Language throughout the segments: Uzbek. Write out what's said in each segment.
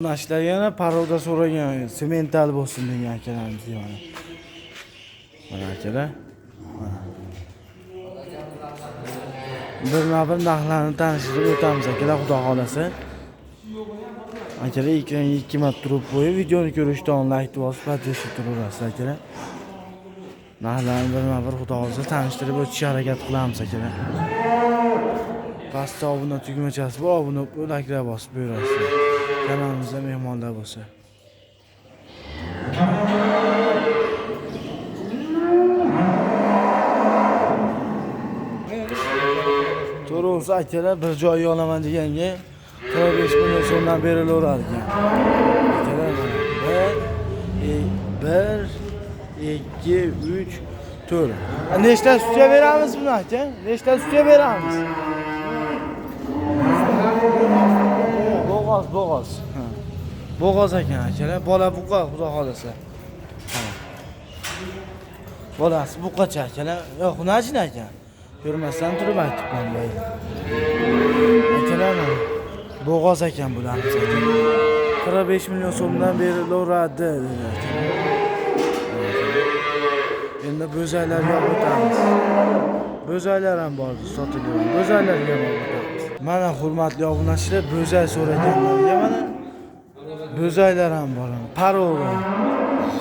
Nashlar yana paroda so'ragan, semental bo'lsin degan akalarimiz yana. Mana akalar. Bir narxlarni tanishtirib o'tamiz akalar, xudo xolasa. Akalar ekranga 2 marta turib qo'yib, videoni ko'rishdan like bosib, podpishka turaverasiz akalar. Narxlarni bir xudo xolasa tanishtirib o'tishga harakat qilamiz akalar. Pastda obuna tugmachasi bor, obuna like bosib qo'yasiz. Kanalimizda mehmonlar bo'lsa. To'g'risi akalar bir joy olaman deganga 45 million so'mdan berilaveradi ekan. Akalar 1 2 3 4. Nechta sutga beramiz buni aka? Nechta sutga beramiz? Bo'g'oz. Bo'g'oz ekan akalar, bola buqa xudo xolasa. Bolasi buqacha akalar. Yo'q, xunajin ekan. Ko'rmasdan turib aytibman bayda. Akalar, bo'g'oz ekan bularimiz ekan. 45 million so'mdan berilaveradi. Endi bo'zaylarga o'tamiz. Bo'zaylar ham bor, sotiladi. Bo'zaylarga ham o'tamiz. Mana hurmatli obunachilar, bo'zay so'raganlarga mana bo'zaylar ham bor.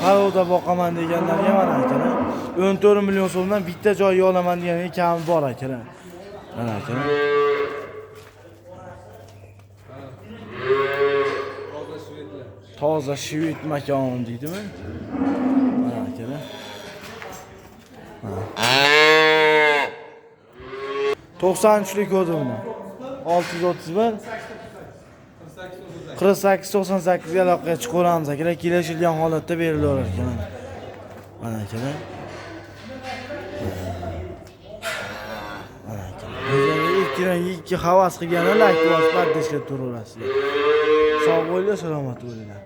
Paroda boqaman deganlarga mana akalar. 14 million so'mdan bitta joy olaman degan kami bor akalar. Mana akalar. Toza shved makon deydimi? Mana akalar. 93lik kodi buni. 631 4898 ga aloqaga chiqaramiz akalar. Kelishilgan holatda berilaverar ekan. Mana akalar. Mana akalar. Ekranga 2 havas qilgani like bosib, podpishka turaverasizlar. Sog' bo'linglar, salomat bo'linglar.